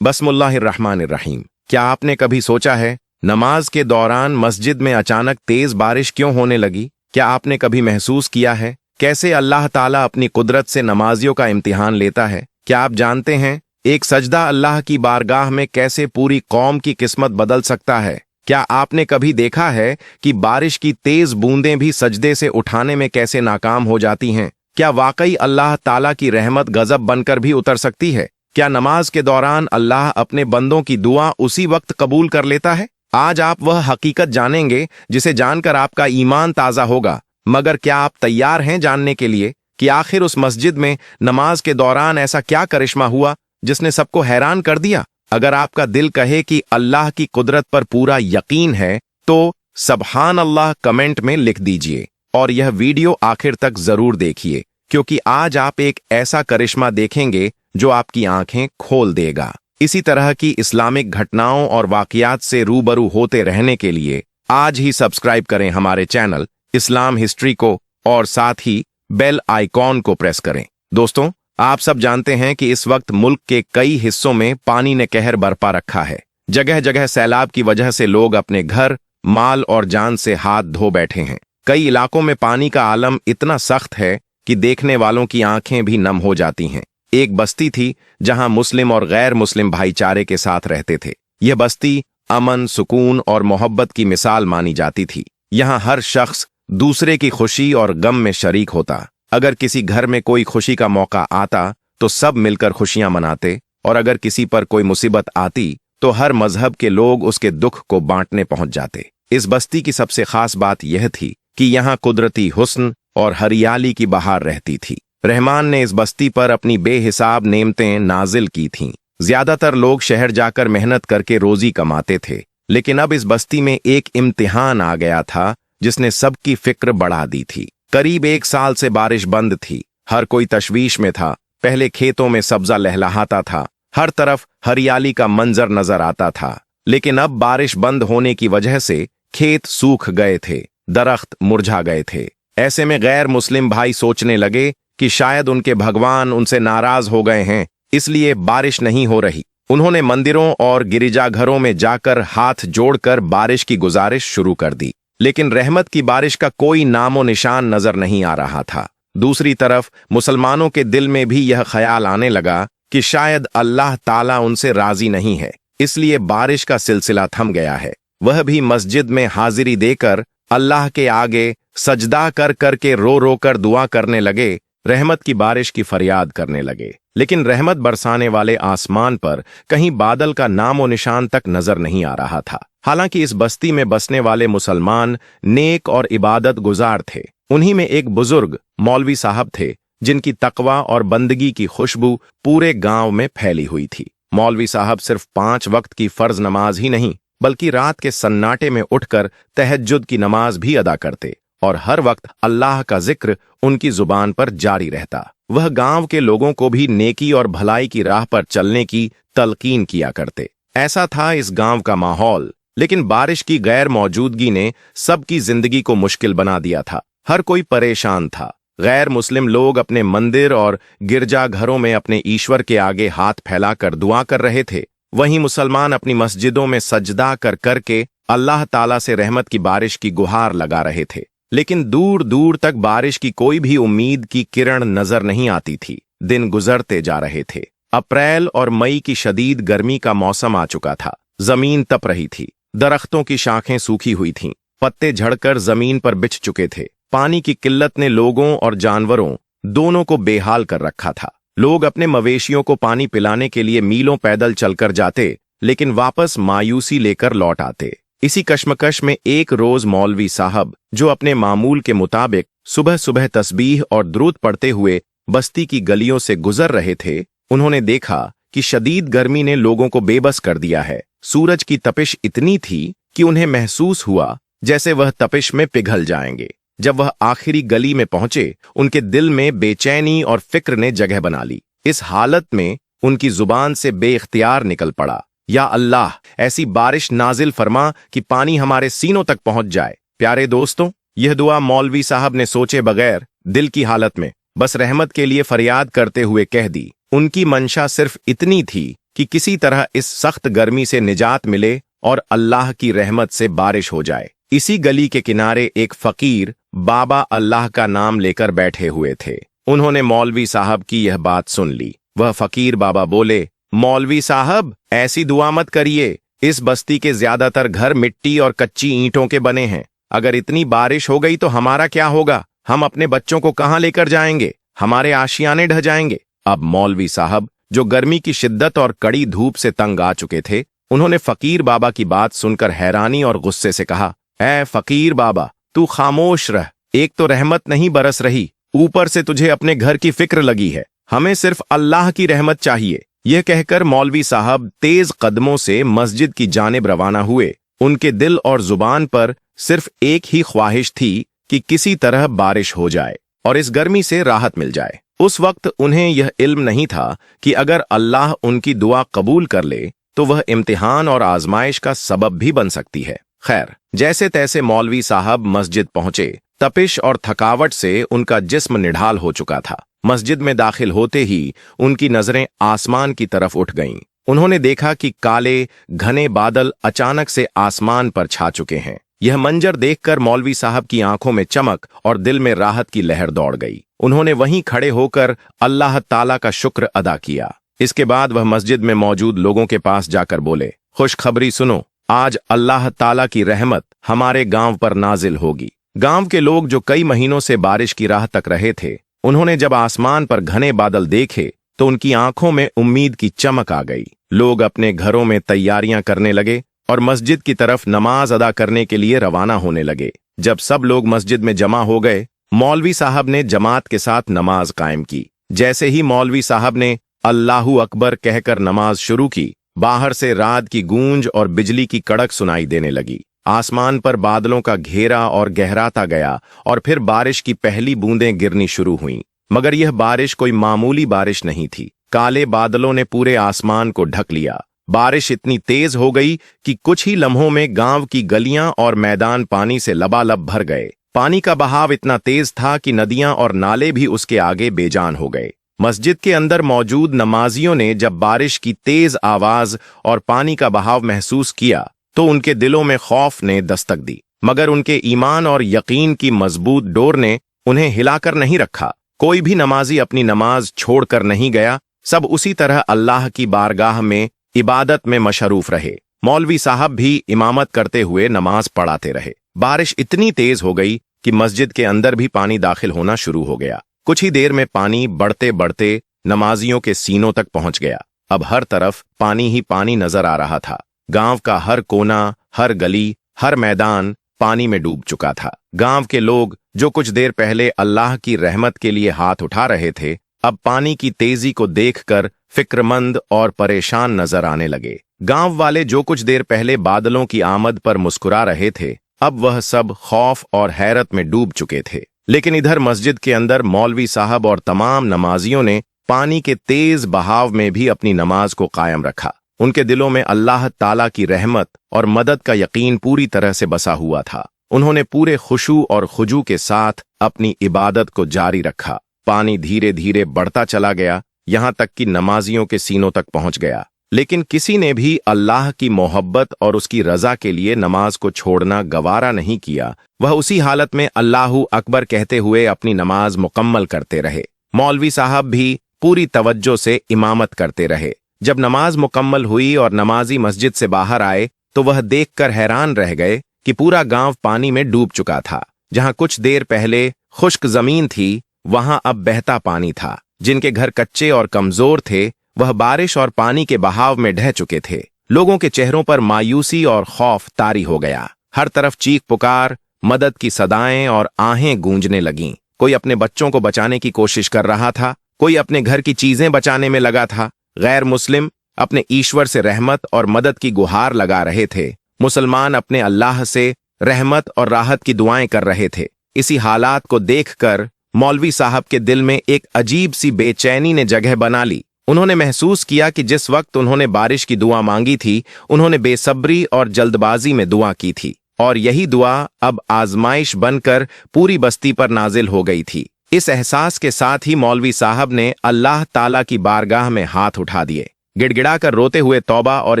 बस्मिल्लाहिर्रहमानिर्रहीम। क्या आपने कभी सोचा है नमाज के दौरान मस्जिद में अचानक तेज बारिश क्यों होने लगी? क्या आपने कभी महसूस किया है कैसे अल्लाह ताला अपनी कुदरत से नमाजियों का इम्तिहान लेता है? क्या आप जानते हैं एक सजदा अल्लाह की बारगाह में कैसे पूरी कौम की किस्मत बदल सकता है? क्या आपने कभी देखा है कि बारिश की तेज बूंदें भी सजदे से उठाने में कैसे नाकाम हो जाती हैं? क्या वाकई अल्लाह ताला की रहमत गजब बनकर भी उतर सकती है? क्या नमाज के दौरान अल्लाह अपने बंदों की दुआ उसी वक्त कबूल कर लेता है? आज आप वह हकीकत जानेंगे जिसे जानकर आपका ईमान ताज़ा होगा। मगर क्या आप तैयार हैं जानने के लिए कि आखिर उस मस्जिद में नमाज के दौरान ऐसा क्या करिश्मा हुआ जिसने सबको हैरान कर दिया? अगर आपका दिल कहे कि अल्लाह की कुदरत पर पूरा यकीन है तो सुब्हान अल्लाह कमेंट में लिख दीजिए और यह वीडियो आखिर तक जरूर देखिए, क्योंकि आज आप एक ऐसा करिश्मा देखेंगे जो आपकी आंखें खोल देगा। इसी तरह की इस्लामिक घटनाओं और वाकयात से रूबरू होते रहने के लिए आज ही सब्सक्राइब करें हमारे चैनल इस्लाम हिस्ट्री को और साथ ही बेल आइकॉन को प्रेस करें। दोस्तों, आप सब जानते हैं कि इस वक्त मुल्क के कई हिस्सों में पानी ने कहर बरपा रखा है। जगह जगह सैलाब की वजह से लोग अपने घर, माल और जान से हाथ धो बैठे हैं। कई इलाकों में पानी का आलम इतना सख्त है कि देखने वालों की आंखें भी नम हो जाती हैं। एक बस्ती थी जहां मुस्लिम और गैर मुस्लिम भाईचारे के साथ रहते थे। यह बस्ती अमन, सुकून और मोहब्बत की मिसाल मानी जाती थी। यहां हर शख्स दूसरे की खुशी और गम में शरीक होता। अगर किसी घर में कोई खुशी का मौका आता तो सब मिलकर खुशियां मनाते, और अगर किसी पर कोई मुसीबत आती तो हर मजहब के लोग उसके दुख को बांटने पहुंच जाते। इस बस्ती की सबसे खास बात यह थी कि यहाँ कुदरती हुस्न और हरियाली की बहार रहती थी। रहमान ने इस बस्ती पर अपनी बेहिसाब नेमतें नाजिल की थीं। ज्यादातर लोग शहर जाकर मेहनत करके रोजी कमाते थे, लेकिन अब इस बस्ती में एक इम्तिहान आ गया था जिसने सबकी फिक्र बढ़ा दी थी। करीब 1 साल से बारिश बंद थी। हर कोई तशवीश में था। पहले खेतों में सब्जा लहलहाता था, हर तरफ हरियाली का मंजर नजर आता था, लेकिन अब बारिश बंद होने की वजह से खेत सूख गए थे, दरख्त मुरझा गए थे। ऐसे में गैर मुस्लिम भाई सोचने लगे कि शायद उनके भगवान उनसे नाराज हो गए हैं, इसलिए बारिश नहीं हो रही। उन्होंने मंदिरों और गिरिजाघरों में जाकर हाथ जोड़कर बारिश की गुजारिश शुरू कर दी, लेकिन रहमत की बारिश का कोई नामो निशान नजर नहीं आ रहा था। दूसरी तरफ मुसलमानों के दिल में भी यह ख्याल आने लगा कि शायद अल्लाह ताला उनसे राजी नहीं है, इसलिए बारिश का सिलसिला थम गया है। वह भी मस्जिद में हाजिरी देकर अल्लाह के आगे सजदा कर करके रो रो कर दुआ करने लगे, रहमत की बारिश की फरियाद करने लगे। लेकिन रहमत बरसाने वाले आसमान पर कहीं बादल का नामो निशान तक नजर नहीं आ रहा था। हालांकि इस बस्ती में बसने वाले मुसलमान नेक और इबादत गुजार थे। उन्हीं में एक बुजुर्ग मौलवी साहब थे जिनकी तकवा और बंदगी की खुशबू पूरे गांव में फैली हुई थी। मौलवी साहब सिर्फ 5 वक्त की फर्ज नमाज ही नहीं बल्कि रात के सन्नाटे में उठकर तहज्जुद की नमाज भी अदा करते, और हर वक्त अल्लाह का जिक्र उनकी जुबान पर जारी रहता। वह गांव के लोगों को भी नेकी और भलाई की राह पर चलने की तलकीन किया करते। ऐसा था इस गांव का माहौल। लेकिन बारिश की गैर मौजूदगी ने सबकी जिंदगी को मुश्किल बना दिया था। हर कोई परेशान था। गैर मुस्लिम लोग अपने मंदिर और गिरजाघरों में अपने ईश्वर के आगे हाथ फैलाकर दुआ कर रहे थे। वहीं मुसलमान अपनी मस्जिदों में सजदा कर करके अल्लाह ताला से रहमत की बारिश की गुहार लगा रहे थे। लेकिन दूर दूर तक बारिश की कोई भी उम्मीद की किरण नजर नहीं आती थी। दिन गुजरते जा रहे थे। अप्रैल और मई की शदीद गर्मी का मौसम आ चुका था। जमीन तप रही थी। दरख्तों की शाखें सूखी हुई थीं, पत्ते झड़कर जमीन पर बिछ चुके थे। पानी की किल्लत ने लोगों और जानवरों दोनों को बेहाल कर रखा था। लोग अपने मवेशियों को पानी पिलाने के लिए मीलों पैदल चलकर जाते, लेकिन वापस मायूसी लेकर लौट आते। इसी कश्मकश में एक रोज मौलवी साहब, जो अपने मामूल के मुताबिक सुबह सुबह तस्बीह और दुरूद पढ़ते हुए बस्ती की गलियों से गुजर रहे थे, उन्होंने देखा कि शदीद गर्मी ने लोगों को बेबस कर दिया है। सूरज की तपिश इतनी थी कि उन्हें महसूस हुआ जैसे वह तपिश में पिघल जाएंगे। जब वह आखिरी गली में पहुंचे, उनके दिल में बेचैनी और फिक्र ने जगह बना ली। इस हालत में उनकी जुबान से बेइख्तियार निकल पड़ा, या अल्लाह, ऐसी बारिश नाजिल फरमा कि पानी हमारे सीनों तक पहुंच जाए। प्यारे दोस्तों, यह दुआ मौलवी साहब ने सोचे बगैर दिल की हालत में बस रहमत के लिए फरियाद करते हुए कह दी। उनकी मंशा सिर्फ इतनी थी कि किसी तरह इस सख्त गर्मी से निजात मिले और अल्लाह की रहमत से बारिश हो जाए। इसी गली के किनारे एक फकीर बाबा अल्लाह का नाम लेकर बैठे हुए थे। उन्होंने मौलवी साहब की यह बात सुन ली। वह फकीर बाबा बोले, मौलवी साहब, ऐसी दुआ मत करिए। इस बस्ती के ज्यादातर घर मिट्टी और कच्ची ईंटों के बने हैं। अगर इतनी बारिश हो गई तो हमारा क्या होगा? हम अपने बच्चों को कहाँ लेकर जाएंगे? हमारे आशियाने ढह जाएंगे। अब मौलवी साहब, जो गर्मी की शिद्दत और कड़ी धूप से तंग आ चुके थे, उन्होंने फकीर बाबा की बात सुनकर हैरानी और गुस्से से कहा, ऐ फकीर बाबा, तू खामोश रह। एक तो रहमत नहीं बरस रही, ऊपर से तुझे अपने घर की फिक्र लगी है। हमें सिर्फ अल्लाह की रहमत चाहिए। यह कहकर मौलवी साहब तेज कदमों से मस्जिद की जानिब रवाना हुए। उनके दिल और जुबान पर सिर्फ एक ही ख्वाहिश थी कि किसी तरह बारिश हो जाए और इस गर्मी से राहत मिल जाए। उस वक्त उन्हें यह इल्म नहीं था कि अगर अल्लाह उनकी दुआ कबूल कर ले तो वह इम्तिहान और आजमाइश का सबब भी बन सकती है। खैर, जैसे तैसे मौलवी साहब मस्जिद पहुंचे। तपिश और थकावट से उनका जिस्म निढाल हो चुका था। मस्जिद में दाखिल होते ही उनकी नजरें आसमान की तरफ उठ गईं। उन्होंने देखा कि काले घने बादल अचानक से आसमान पर छा चुके हैं। यह मंजर देखकर मौलवी साहब की आंखों में चमक और दिल में राहत की लहर दौड़ गई। उन्होंने वहीं खड़े होकर अल्लाह ताला का शुक्र अदा किया। इसके बाद वह मस्जिद में मौजूद लोगों के पास जाकर बोले, खुशखबरी सुनो, आज अल्लाह ताला की रहमत हमारे गांव पर नाजिल होगी। गांव के लोग जो कई महीनों से बारिश की राह तक रहे थे, उन्होंने जब आसमान पर घने बादल देखे तो उनकी आंखों में उम्मीद की चमक आ गई। लोग अपने घरों में तैयारियां करने लगे और मस्जिद की तरफ नमाज अदा करने के लिए रवाना होने लगे। जब सब लोग मस्जिद में जमा हो गए, मौलवी साहब ने जमात के साथ नमाज कायम की। जैसे ही मौलवी साहब ने अल्लाहू अकबर कहकर नमाज शुरू की, बाहर से रात की गूंज और बिजली की कड़क सुनाई देने लगी। आसमान पर बादलों का घेरा और गहराता गया और फिर बारिश की पहली बूंदें गिरनी शुरू हुईं। मगर यह बारिश कोई मामूली बारिश नहीं थी। काले बादलों ने पूरे आसमान को ढक लिया। बारिश इतनी तेज हो गई कि कुछ ही लम्हों में गांव की गलियां और मैदान पानी से लबालब भर गए। पानी का बहाव इतना तेज था कि नदियां और नाले भी उसके आगे बेजान हो गए। मस्जिद के अंदर मौजूद नमाजियों ने जब बारिश की तेज आवाज और पानी का बहाव महसूस किया तो उनके दिलों में खौफ ने दस्तक दी। मगर उनके ईमान और यकीन की मजबूत डोर ने उन्हें हिलाकर नहीं रखा। कोई भी नमाजी अपनी नमाज छोड़कर नहीं गया। सब उसी तरह अल्लाह की बारगाह में इबादत में मशरूफ रहे। मौलवी साहब भी इमामत करते हुए नमाज पढ़ाते रहे। बारिश इतनी तेज हो गई कि मस्जिद के अंदर भी पानी दाखिल होना शुरू हो गया। कुछ ही देर में पानी बढ़ते बढ़ते नमाजियों के सीनों तक पहुंच गया। अब हर तरफ पानी ही पानी नजर आ रहा था। गांव का हर कोना, हर गली, हर मैदान पानी में डूब चुका था। गांव के लोग जो कुछ देर पहले अल्लाह की रहमत के लिए हाथ उठा रहे थे, अब पानी की तेजी को देखकर फिक्रमंद और परेशान नजर आने लगे। गांव वाले जो कुछ देर पहले बादलों की आमद पर मुस्कुरा रहे थे, अब वह सब खौफ और हैरत में डूब चुके थे। लेकिन इधर मस्जिद के अंदर मौलवी साहब और तमाम नमाजियों ने पानी के तेज बहाव में भी अपनी नमाज को कायम रखा। उनके दिलों में अल्लाह ताला की रहमत और मदद का यकीन पूरी तरह से बसा हुआ था। उन्होंने पूरे खुशू और खुजू के साथ अपनी इबादत को जारी रखा। पानी धीरे धीरे बढ़ता चला गया, यहाँ तक कि नमाजियों के सीनों तक पहुंच गया। लेकिन किसी ने भी अल्लाह की मोहब्बत और उसकी रजा के लिए नमाज को छोड़ना गवारा नहीं किया। वह उसी हालत में अल्लाहू अकबर कहते हुए अपनी नमाज मुकम्मल करते रहे। मौलवी साहब भी पूरी तवज्जो से इमामत करते रहे। जब नमाज मुकम्मल हुई और नमाजी मस्जिद से बाहर आए तो वह देखकर हैरान रह गए कि पूरा गांव पानी में डूब चुका था। जहां कुछ देर पहले खुश्क जमीन थी, वहां अब बहता पानी था। जिनके घर कच्चे और कमजोर थे, वह बारिश और पानी के बहाव में ढह चुके थे। लोगों के चेहरों पर मायूसी और खौफ तारी हो गया। हर तरफ चीख पुकार, मदद की सदाएं और आहें गूंजने लगीं। कोई अपने बच्चों को बचाने की कोशिश कर रहा था, कोई अपने घर की चीजें बचाने में लगा था। गैर मुस्लिम अपने ईश्वर से रहमत और मदद की गुहार लगा रहे थे। मुसलमान अपने अल्लाह से रहमत और राहत की दुआएं कर रहे थे। इसी हालात को देखकर मौलवी साहब के दिल में एक अजीब सी बेचैनी ने जगह बना ली। उन्होंने महसूस किया कि जिस वक्त उन्होंने बारिश की दुआ मांगी थी, उन्होंने बेसब्री और जल्दबाजी में दुआ की थी, और यही दुआ अब आजमाइश बनकर पूरी बस्ती पर नाजिल हो गई थी। इस एहसास के साथ ही मौलवी साहब ने अल्लाह ताला की बारगाह में हाथ उठा दिए। गिड़गिड़ाकर रोते हुए तौबा और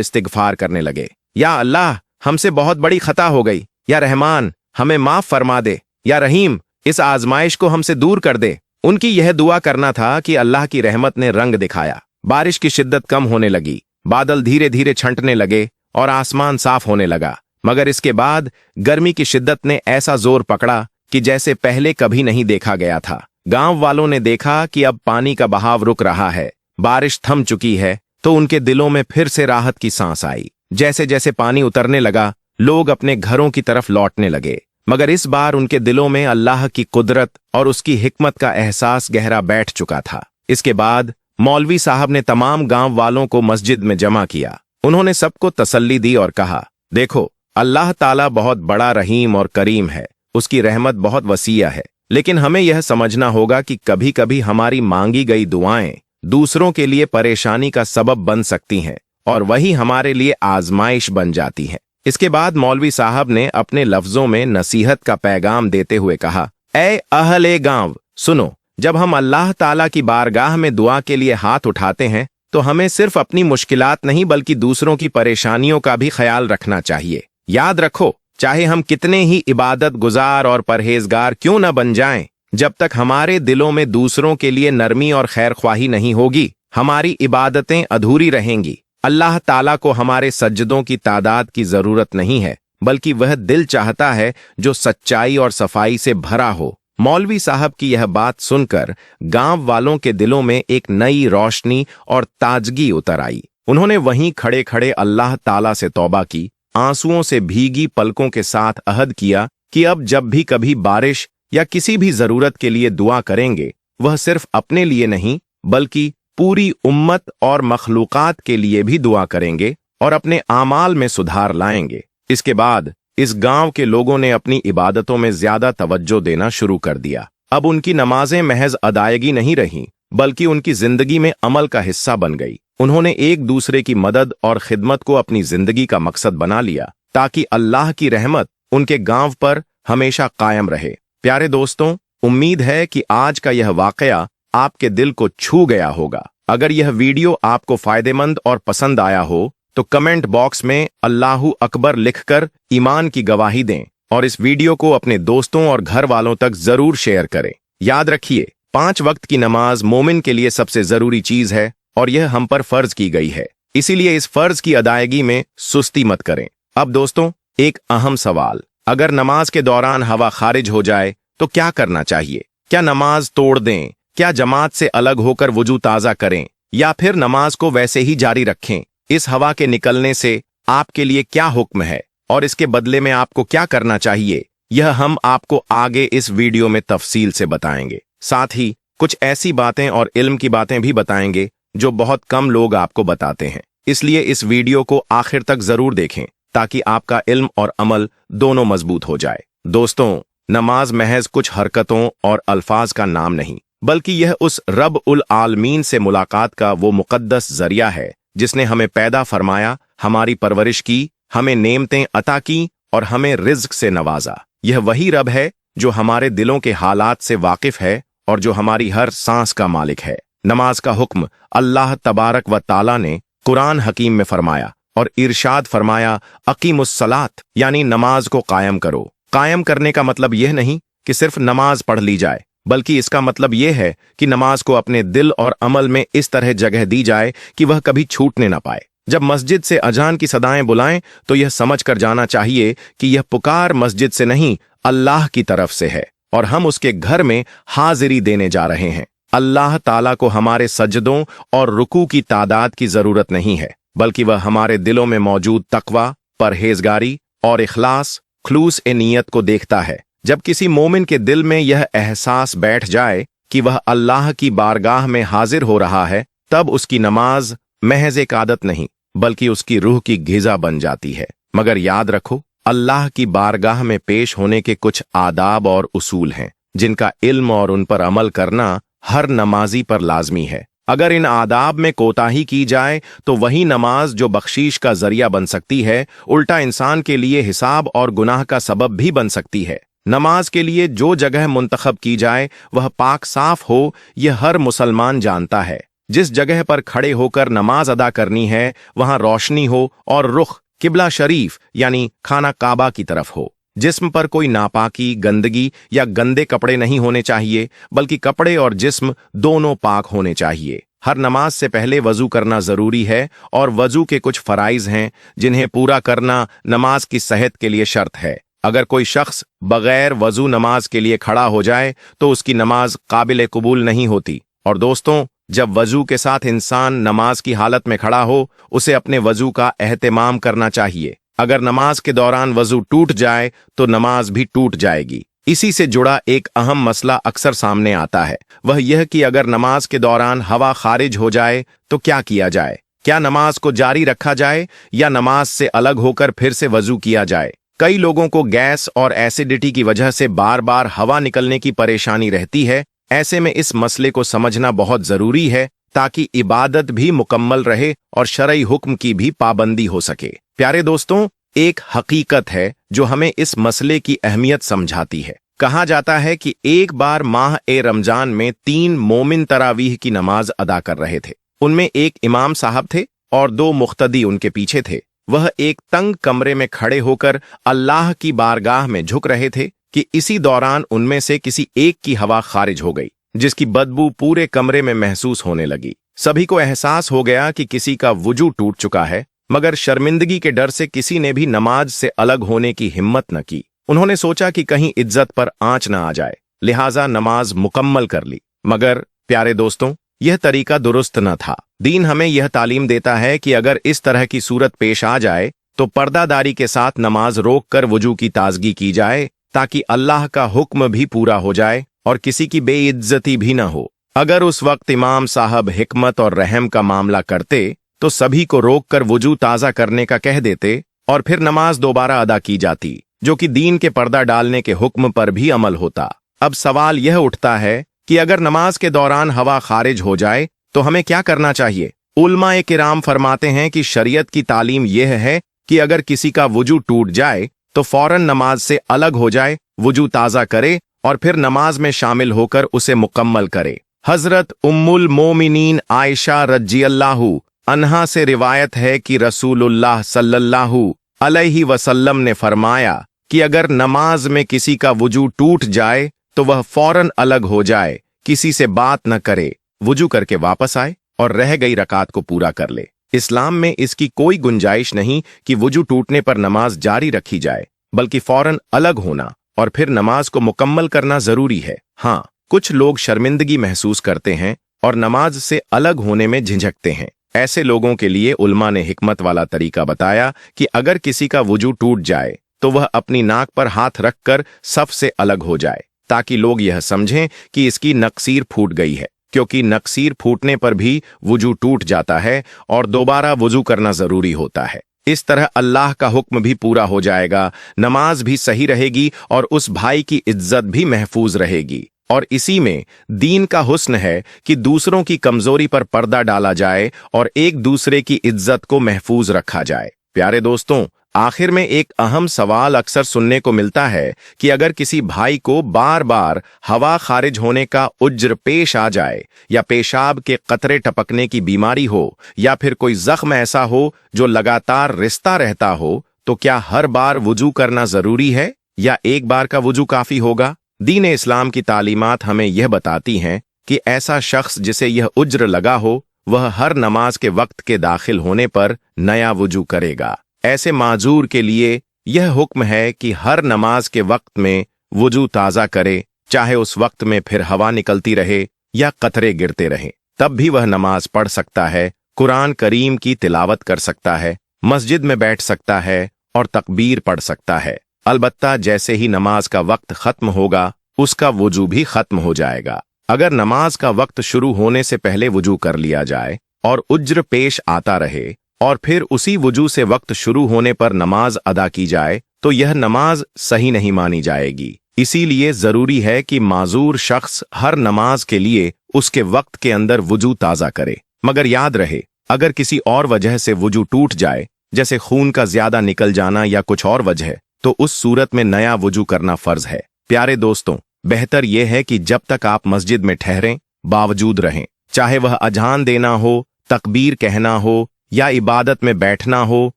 इस्तिगफार करने लगे। या अल्लाह, हमसे बहुत बड़ी खता हो गई। या रहमान, हमें माफ फरमा दे। या रहीम, इस आजमाइश को हमसे दूर कर दे। उनकी यह दुआ करना था कि अल्लाह की रहमत ने रंग दिखाया। बारिश की शिद्दत कम होने लगी, बादल धीरे धीरे छंटने लगे और आसमान साफ होने लगा। मगर इसके बाद गर्मी की शिद्दत ने ऐसा जोर पकड़ा कि जैसे पहले कभी नहीं देखा गया था। गांव वालों ने देखा कि अब पानी का बहाव रुक रहा है, बारिश थम चुकी है, तो उनके दिलों में फिर से राहत की सांस आई। जैसे जैसे पानी उतरने लगा, लोग अपने घरों की तरफ लौटने लगे। मगर इस बार उनके दिलों में अल्लाह की कुदरत और उसकी हिकमत का एहसास गहरा बैठ चुका था। इसके बाद मौलवी साहब ने तमाम गांव वालों को मस्जिद में जमा किया। उन्होंने सबको तसल्ली दी और कहा, देखो, अल्लाह ताला बहुत बड़ा रहीम और करीम है, उसकी रहमत बहुत वसीया है। लेकिन हमें यह समझना होगा कि कभी कभी हमारी मांगी गई दुआएं दूसरों के लिए परेशानी का सबब बन सकती हैं और वही हमारे लिए आजमाइश बन जाती है। इसके बाद मौलवी साहब ने अपने लफ्जों में नसीहत का पैगाम देते हुए कहा, ऐ अहले गांव, सुनो, जब हम अल्लाह ताला की बारगाह में दुआ के लिए हाथ उठाते हैं तो हमें सिर्फ अपनी मुश्किलात नहीं बल्कि दूसरों की परेशानियों का भी ख्याल रखना चाहिए। याद रखो, चाहे हम कितने ही इबादत गुजार और परहेजगार क्यों न बन जाएं, जब तक हमारे दिलों में दूसरों के लिए नरमी और खैरख्वाही नहीं होगी, हमारी इबादतें अधूरी रहेंगी। अल्लाह ताला को हमारे सज्जदों की तादाद की जरूरत नहीं है, बल्कि वह दिल चाहता है जो सच्चाई और सफाई से भरा हो। मौलवी साहब की यह बात सुनकर गांव वालों के दिलों में एक नई रोशनी और ताजगी उतर आई। उन्होंने वहीं खड़े खड़े अल्लाह ताला से तौबा की, आंसुओं से भीगी पलकों के साथ अहद किया कि अब जब भी कभी बारिश या किसी भी जरूरत के लिए दुआ करेंगे, वह सिर्फ अपने लिए नहीं बल्कि पूरी उम्मत और मखलूकात के लिए भी दुआ करेंगे और अपने आमाल में सुधार लाएंगे। इसके बाद इस गांव के लोगों ने अपनी इबादतों में ज्यादा तवज्जो देना शुरू कर दिया। अब उनकी नमाजें महज अदायगी नहीं रहीं, बल्कि उनकी जिंदगी में अमल का हिस्सा बन गई। उन्होंने एक दूसरे की मदद और खिदमत को अपनी जिंदगी का मकसद बना लिया ताकि अल्लाह की रहमत उनके गांव पर हमेशा कायम रहे। प्यारे दोस्तों, उम्मीद है कि आज का यह वाकया आपके दिल को छू गया होगा। अगर यह वीडियो आपको फायदेमंद और पसंद आया हो तो कमेंट बॉक्स में अल्लाहू अकबर लिखकर ईमान की गवाही दें और इस वीडियो को अपने दोस्तों और घर वालों तक जरूर शेयर करें। याद रखिए, 5 वक्त की नमाज मोमिन के लिए सबसे जरूरी चीज है और यह हम पर फर्ज की गई है, इसीलिए इस फर्ज की अदायगी में सुस्ती मत करें। अब दोस्तों, एक अहम सवाल, अगर नमाज के दौरान हवा खारिज हो जाए तो क्या करना चाहिए? क्या नमाज तोड़ दें? क्या जमात से अलग होकर वुजू ताज़ा करें या फिर नमाज को वैसे ही जारी रखें? इस हवा के निकलने से आपके लिए क्या हुक्म है और इसके बदले में आपको क्या करना चाहिए, यह हम आपको आगे इस वीडियो में तफसील से बताएंगे। साथ ही कुछ ऐसी बातें और इल्म की बातें भी बताएंगे जो बहुत कम लोग आपको बताते हैं। इसलिए इस वीडियो को आखिर तक जरूर देखें ताकि आपका इल्म और अमल दोनों मजबूत हो जाए। दोस्तों, नमाज महज कुछ हरकतों और अल्फाज का नाम नहीं, बल्कि यह उस रब उल आलमीन से मुलाकात का वो मुकद्दस जरिया है जिसने हमें पैदा फरमाया, हमारी परवरिश की, हमें नेमतें अता की और हमें रिज्क से नवाजा। यह वही रब है जो हमारे दिलों के हालात से वाकिफ है और जो हमारी हर सांस का मालिक है। नमाज का हुक्म अल्लाह तबारक व ताला ने कुरान हकीम में फरमाया और इरशाद फरमाया, अकीमुस्सलात, यानी नमाज को कायम करो। कायम करने का मतलब यह नहीं कि सिर्फ नमाज पढ़ ली जाए, बल्कि इसका मतलब यह है कि नमाज को अपने दिल और अमल में इस तरह जगह दी जाए कि वह कभी छूटने न पाए। जब मस्जिद से अजान की सदाएं बुलाएं तो यह समझ कर जाना चाहिए कि यह पुकार मस्जिद से नहीं, अल्लाह की तरफ से है और हम उसके घर में हाजिरी देने जा रहे हैं। अल्लाह ताला को हमारे सजदों और रुकू की तादाद की जरूरत नहीं है, बल्कि वह हमारे दिलों में मौजूद तकवा, परहेजगारी और इखलास, खुलूस ए नीयत को देखता है। जब किसी मोमिन के दिल में यह एहसास बैठ जाए कि वह अल्लाह की बारगाह में हाजिर हो रहा है, तब उसकी नमाज महज एक आदत नहीं बल्कि उसकी रूह की ग़िज़ा बन जाती है। मगर याद रखो, अल्लाह की बारगाह में पेश होने के कुछ आदाब और उसूल हैं जिनका इल्म और उन पर अमल करना हर नमाजी पर लाजमी है। अगर इन आदाब में कोताही की जाए तो वही नमाज जो बख्शीश का जरिया बन सकती है, उल्टा इंसान के लिए हिसाब और गुनाह का सबब भी बन सकती है। नमाज के लिए जो जगह मुंतखब की जाए वह पाक साफ हो, यह हर मुसलमान जानता है। जिस जगह पर खड़े होकर नमाज अदा करनी है वहां रोशनी हो और रुख किबला शरीफ यानी खाना काबा की तरफ हो। जिस्म पर कोई नापाकी, गंदगी या गंदे कपड़े नहीं होने चाहिए, बल्कि कपड़े और जिस्म दोनों पाक होने चाहिए। हर नमाज से पहले वजू करना जरूरी है और वजू के कुछ फराइज हैं जिन्हें पूरा करना नमाज की सेहत के लिए शर्त है। अगर कोई शख्स बगैर वजू नमाज के लिए खड़ा हो जाए तो उसकी नमाज काबिल कबूल नहीं होती। और दोस्तों, जब वजू के साथ इंसान नमाज की हालत में खड़ा हो उसे अपने वजू का एहतमाम करना चाहिए। अगर नमाज के दौरान वजू टूट जाए तो नमाज भी टूट जाएगी। इसी से जुड़ा एक अहम मसला अक्सर सामने आता है, वह यह कि अगर नमाज के दौरान हवा खारिज हो जाए तो क्या किया जाए। क्या नमाज को जारी रखा जाए या नमाज से अलग होकर फिर से वजू किया जाए। कई लोगों को गैस और एसिडिटी की वजह से बार बार हवा निकलने की परेशानी रहती है। ऐसे में इस मसले को समझना बहुत जरूरी है ताकि इबादत भी मुकम्मल रहे और शरई हुक्म की भी पाबंदी हो सके। प्यारे दोस्तों, एक हकीकत है जो हमें इस मसले की अहमियत समझाती है। कहा जाता है कि एक बार माह ए रमजान में 3 मोमिन तरावीह की नमाज अदा कर रहे थे। उनमें एक इमाम साहब थे और 2 मुख्तदी उनके पीछे थे। वह एक तंग कमरे में खड़े होकर अल्लाह की बारगाह में झुक रहे थे कि इसी दौरान उनमें से किसी एक की हवा खारिज हो गई, जिसकी बदबू पूरे कमरे में महसूस होने लगी। सभी को एहसास हो गया कि किसी का वुजू टूट चुका है, मगर शर्मिंदगी के डर से किसी ने भी नमाज से अलग होने की हिम्मत न की। उन्होंने सोचा कि कहीं इज्जत पर आंच न आ जाए, लिहाजा नमाज मुकम्मल कर ली। मगर प्यारे दोस्तों, यह तरीका दुरुस्त न था। दीन हमें यह तालीम देता है कि अगर इस तरह की सूरत पेश आ जाए तो पर्दादारी के साथ नमाज रोक कर वजू की ताजगी की जाए, ताकि अल्लाह का हुक्म भी पूरा हो जाए और किसी की बेइज्जती भी न हो। अगर उस वक्त इमाम साहब हिकमत और रहम का मामला करते तो सभी को रोककर वजू ताज़ा करने का कह देते और फिर नमाज दोबारा अदा की जाती, जो कि दीन के पर्दा डालने के हुक्म पर भी अमल होता। अब सवाल यह उठता है कि अगर नमाज के दौरान हवा खारिज हो जाए तो हमें क्या करना चाहिए। उलमाए किराम फरमाते हैं कि शरीयत की तालीम यह है कि अगर किसी का वजू टूट जाए तो फौरन नमाज से अलग हो जाए, वजू ताज़ा करे और फिर नमाज में शामिल होकर उसे मुकम्मल करे। हजरत उम्मुल मोमिनीन आयशा रज़ियल्लाहु अन्हा से रिवायत है कि रसूलुल्लाह सल्लल्लाहु अलैहि वसल्लम ने फरमाया कि अगर नमाज में किसी का वजू टूट जाए तो वह फौरन अलग हो जाए, किसी से बात न करे, वजू करके वापस आए और रह गई रकात को पूरा कर ले। इस्लाम में इसकी कोई गुंजाइश नहीं कि वजू टूटने पर नमाज जारी रखी जाए, बल्कि फौरन अलग होना और फिर नमाज को मुकम्मल करना जरूरी है। हाँ, कुछ लोग शर्मिंदगी महसूस करते हैं और नमाज से अलग होने में झिझकते हैं। ऐसे लोगों के लिए उल्मा ने हिकमत वाला तरीका बताया कि अगर किसी का वजू टूट जाए तो वह अपनी नाक पर हाथ रखकर सफ से अलग हो जाए, ताकि लोग यह समझें कि इसकी नक्सीर फूट गई है, क्योंकि नक्सीर फूटने पर भी वजू टूट जाता है और दोबारा वजू करना जरूरी होता है। इस तरह अल्लाह का हुक्म भी पूरा हो जाएगा, नमाज भी सही रहेगी और उस भाई की इज्जत भी महफूज रहेगी। और इसी में दीन का हुस्न है कि दूसरों की कमजोरी पर पर्दा डाला जाए और एक दूसरे की इज्जत को महफूज रखा जाए। प्यारे दोस्तों, आखिर में एक अहम सवाल अक्सर सुनने को मिलता है कि अगर किसी भाई को बार बार हवा खारिज होने का उज्र पेश आ जाए या पेशाब के कतरे टपकने की बीमारी हो या फिर कोई जख्म ऐसा हो जो लगातार रिश्ता रहता हो, तो क्या हर बार वजू करना जरूरी है या एक बार का वजू काफी होगा। दीन इस्लाम की तालीमात हमें यह बताती हैं कि ऐसा शख्स जिसे यह उज्र लगा हो वह हर नमाज के वक्त के दाखिल होने पर नया वजू करेगा। ऐसे माजूर के लिए यह हुक्म है कि हर नमाज के वक्त में वजू ताज़ा करे, चाहे उस वक्त में फिर हवा निकलती रहे या कतरे गिरते रहें, तब भी वह नमाज पढ़ सकता है, कुरान करीम की तिलावत कर सकता है, मस्जिद में बैठ सकता है और तकबीर पढ़ सकता है। अलबत्ता जैसे ही नमाज का वक्त खत्म होगा उसका वजू भी खत्म हो जाएगा। अगर नमाज का वक्त शुरू होने से पहले वजू कर लिया जाए और उज्र पेश आता रहे और फिर उसी वजू से वक्त शुरू होने पर नमाज अदा की जाए तो यह नमाज सही नहीं मानी जाएगी। इसीलिए जरूरी है कि माजूर शख्स हर नमाज के लिए उसके वक्त के अंदर वजू ताज़ा करे। मगर याद रहे, अगर किसी और वजह से वजू टूट जाए, जैसे खून का ज्यादा निकल जाना या कुछ और वजह, तो उस सूरत में नया वजू करना फर्ज है। प्यारे दोस्तों, बेहतर यह है कि जब तक आप मस्जिद में ठहरें बावजूद रहें, चाहे वह अजान देना हो, तकबीर कहना हो या इबादत में बैठना हो,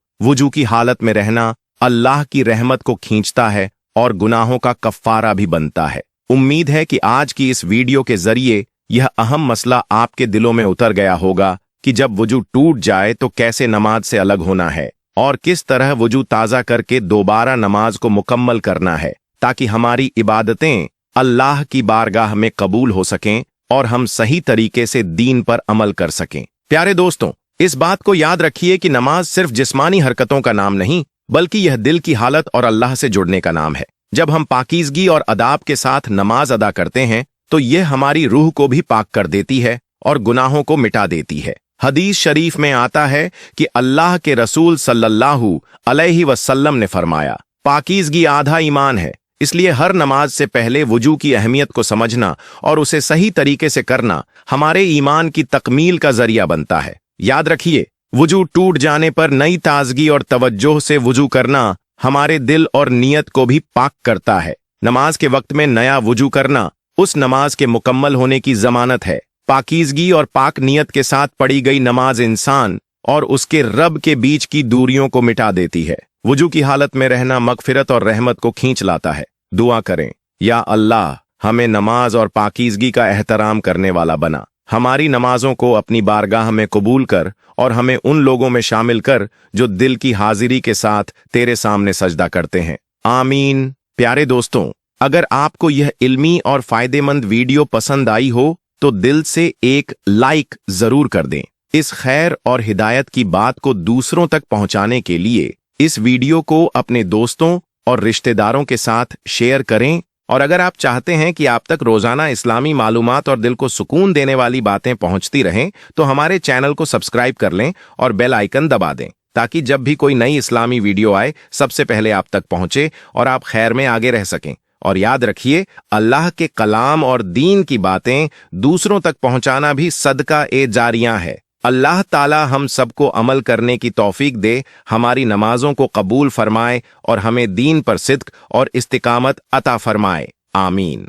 वुजू की हालत में रहना अल्लाह की रहमत को खींचता है और गुनाहों का कफ्फारा भी बनता है। उम्मीद है कि आज की इस वीडियो के जरिए यह अहम मसला आपके दिलों में उतर गया होगा कि जब वुजू टूट जाए तो कैसे नमाज से अलग होना है और किस तरह वुजू ताज़ा करके दोबारा नमाज को मुकम्मल करना है ताकि हमारी इबादतें अल्लाह की बारगाह में कबूल हो सकें और हम सही तरीके से दीन पर अमल कर सकें। प्यारे दोस्तों, इस बात को याद रखिए कि नमाज सिर्फ जिस्मानी हरकतों का नाम नहीं, बल्कि यह दिल की हालत और अल्लाह से जुड़ने का नाम है। जब हम पाकीज़गी और अदाब के साथ नमाज अदा करते हैं तो यह हमारी रूह को भी पाक कर देती है और गुनाहों को मिटा देती है। हदीस शरीफ में आता है कि अल्लाह के रसूल सल्लल्लाहु अलैहि वसल्लम ने फरमाया, पाकीज़गी आधा ईमान है। इसलिए हर नमाज से पहले वुजू की अहमियत को समझना और उसे सही तरीके से करना हमारे ईमान की तकमील का जरिया बनता है। याद रखिए, वुजू टूट जाने पर नई ताजगी और तवज्जो से वुजू करना हमारे दिल और नीयत को भी पाक करता है। नमाज के वक्त में नया वुजू करना उस नमाज के मुकम्मल होने की जमानत है। पाकीज़गी और पाक नीयत के साथ पढ़ी गई नमाज इंसान और उसके रब के बीच की दूरियों को मिटा देती है। वुजू की हालत में रहना मगफिरत और रहमत को खींच लाता है। दुआ करें, या अल्लाह, हमें नमाज और पाकीज़गी का एहतराम करने वाला बना। हमारी नमाजों को अपनी बारगाह में कबूल कर और हमें उन लोगों में शामिल कर जो दिल की हाजिरी के साथ तेरे सामने सजदा करते हैं। आमीन। प्यारे दोस्तों, अगर आपको यह इल्मी और फायदेमंद वीडियो पसंद आई हो तो दिल से एक लाइक जरूर कर दें। इस खैर और हिदायत की बात को दूसरों तक पहुंचाने के लिए इस वीडियो को अपने दोस्तों और रिश्तेदारों के साथ शेयर करें। और अगर आप चाहते हैं कि आप तक रोजाना इस्लामी मालूमात और दिल को सुकून देने वाली बातें पहुंचती रहें तो हमारे चैनल को सब्सक्राइब कर लें और बेल आइकन दबा दें ताकि जब भी कोई नई इस्लामी वीडियो आए सबसे पहले आप तक पहुंचे और आप खैर में आगे रह सकें। और याद रखिए, अल्लाह के कलाम और दीन की बातें दूसरों तक पहुंचाना भी सदका ए जारियां है। अल्लाह ताला हम सबको अमल करने की तौफीक दे, हमारी नमाजों को कबूल फरमाए और हमें दीन पर सिद्क और इस्तिकामत अता फरमाए। आमीन।